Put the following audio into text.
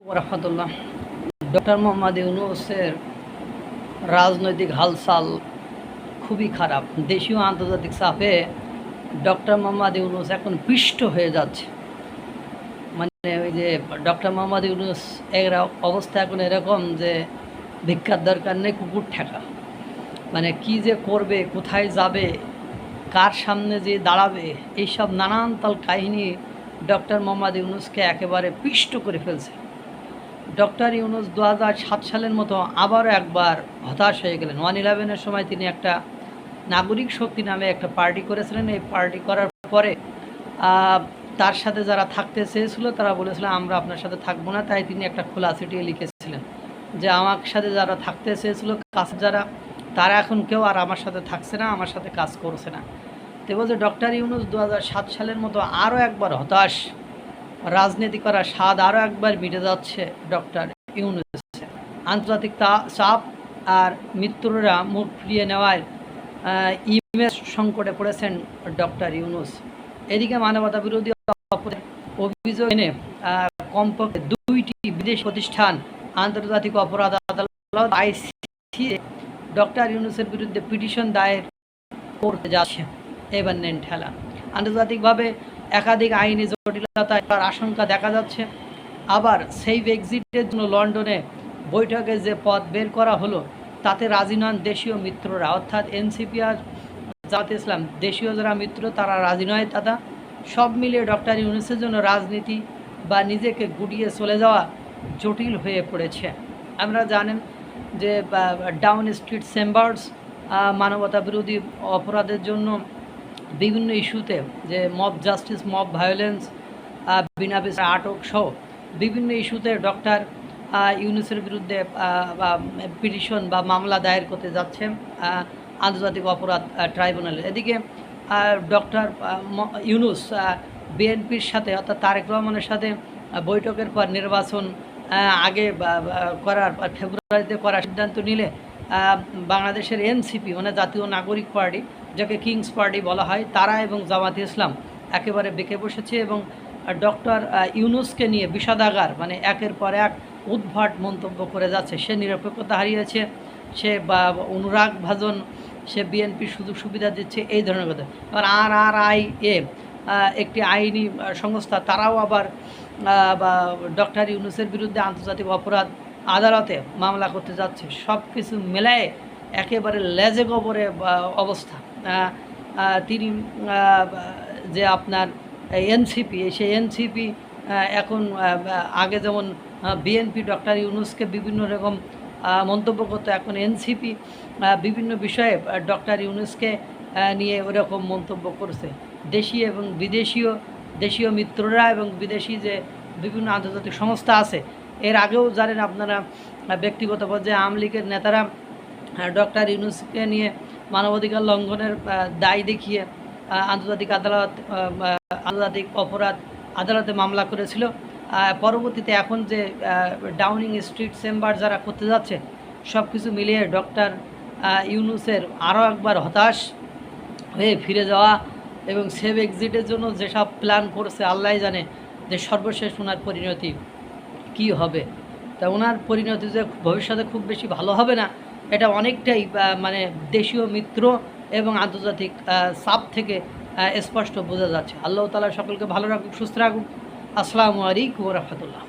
রহমতুল্লাহ। Doctor Mohammad ইউনূসের রাজনৈতিক হালচাল খুবই খারাপ। দেশীয় আন্তর্জাতিক চাপে ডক্টর মোহাম্মদ ইউনূস এখন পিষ্ট হয়ে যাচ্ছে। মানে ওই যে ডক্টর মোহাম্মদ ইউনূস এর অবস্থা এখন এরকম যে ভিক্ষার দরকার নেই, কুকুর ঠেকা। মানে কি যে করবে, কোথায় যাবে, কার সামনে যে দাঁড়াবে, এইসব নানান তাল কাহিনী ডক্টর মোহাম্মদ ইউনূসকে একেবারে পিষ্ট করে ফেলছে। ডক্টর ইউনূস 2007 সালের মতো আবারও একবার হতাশ হয়ে গেলেন। 1/11-এর সময় তিনি একটা নাগরিক শক্তি নামে একটা পার্টি করেছিলেন। এই পার্টি করার পরে তার সাথে যারা থাকতে চেয়েছিল তারা বলেছিল আমরা আপনার সাথে থাকবো না। তাই তিনি একটা খোলা চিঠি লিখেছিলেন যে আমার সাথে যারা থাকতে চেয়েছিল, কাছে যারা, তারা এখন কেউ আর আমার সাথে থাকছে না, আমার সাথে কাজ করছে না। তো বলছে ডক্টর ইউনূস 2007 সালের মতো আরও একবার হতাশ। রাজনীতি করার স্বাদ আরও একবার মিটে যাচ্ছে ডক্টর ইউনূস। আন্তর্জাতিক চাপ আর মিত্ররা মুখ ফিরিয়ে নেওয়ায় ইমেজ সংকটে পড়েছেন ডক্টর ইউনূস। এদিকে মানবতা বিরোধী অভিযোগ এনে কমপক্ষে 2টি বিদেশি প্রতিষ্ঠান আন্তর্জাতিক অপরাধ আদালত ICC ডক্টর ইউনূসের বিরুদ্ধে পিটিশন দায়ের করতে যাচ্ছে। এবার নেন ঠেলা। আন্তর্জাতিকভাবে একাধিক আইনি জটিলতার আশঙ্কা দেখা যাচ্ছে। আবার সেফ এক্সিটের জন্য লন্ডনে বৈঠকে যে পথ বের করা হলো তাতে রাজি নন দেশীয় মিত্ররা, অর্থাৎ NCP আর জামাতে ইসলাম। দেশীয় যারা মিত্র তারা রাজি নয়। তারা সব মিলিয়ে ডক্টর ইউনূসের জন্য রাজনীতি বা নিজেকে গুটিয়ে চলে যাওয়া জটিল হয়ে পড়েছে। আমরা জানেন যে ডাউন স্ট্রিট চেম্বার্স মানবতা বিরোধী অপরাধের জন্য বিভিন্ন ইস্যুতে, যে মব জাস্টিস, মব ভায়োলেন্স, বিনা বিচারে আটক সহ বিভিন্ন ইস্যুতে ডক্টর ইউনূসের বিরুদ্ধে পিটিশন বা মামলা দায়ের করতে যাচ্ছে আন্তর্জাতিক অপরাধ ট্রাইব্যুনালে। এদিকে ডক্টর ইউনূস বিএনপির সাথে, অর্থাৎ তারেক রহমানের সাথে বৈঠকের পর নির্বাচন আগে করার, ফেব্রুয়ারিতে করার সিদ্ধান্ত নিলে বাংলাদেশের NCP মানে জাতীয় নাগরিক পার্টি, যাকে কিংস পার্টি বলা হয়, তারা এবং জামাতে ইসলাম একেবারে বেঁকে বসেছে এবং ডক্টর ইউনূসকে নিয়ে বিষাদাগার, মানে একের পর এক উদ্ভট মন্তব্য করে যাচ্ছে। সে নিরপেক্ষতা হারিয়েছে, সে অনুরাগ ভাজন, সে বিএনপির সুযোগ সুবিধা দিচ্ছে, এই ধরনের কথা। আবার RRIA একটি আইনি সংস্থা, তারাও আবার ডক্টর ইউনূসের বিরুদ্ধে আন্তর্জাতিক অপরাধ আদালতে মামলা করতে যাচ্ছে। সব কিছু মেলায় একেবারে লেজে গোবরে অবস্থা। তিনি যে আপনার NCP, সেই NCP এখন আগে যেমন বিএনপি ডক্টর ইউনূসকে বিভিন্ন রকম মন্তব্য করতো, এখন NCP বিভিন্ন বিষয়ে ডক্টর ইউনূসকে নিয়ে ওরকম মন্তব্য করছে। দেশীয় এবং দেশীয় মিত্ররা এবং বিদেশি যে বিভিন্ন আন্তর্জাতিক সংস্থা আছে, এর আগেও জানেন আপনারা ব্যক্তিগত পর্যায়ে আওয়ামী লীগের নেতারা ডক্টর ইউনূসকে নিয়ে মানবাধিকার লঙ্ঘনের দায় দেখিয়ে আন্তর্জাতিক অপরাধ আদালতে মামলা করেছিল। পরবর্তীতে এখন যে ডাউনিং স্ট্রিট চেম্বার যারা করতে যাচ্ছে, সব কিছু মিলিয়ে ডক্টর ইউনূসের আরও একবার হতাশ হয়ে ফিরে যাওয়া এবং সেভ এক্সিটের জন্য যেসব প্ল্যান করছে আল্লাহ জানে যে সর্বশেষ ওনার পরিণতি কি হবে। তা ওনার পরিণতি যে ভবিষ্যতে খুব বেশি ভালো হবে না, এটা অনেকটাই মানে দেশীয় মিত্র এবং আন্তর্জাতিক চাপ থেকে স্পষ্ট বোঝা যাচ্ছে। আল্লাহ তাআলা সকলকে ভালো রাখুক, সুস্থ রাখুক। আসসালামু আলাইকুম ওয়া রাহমাতুল্লাহ।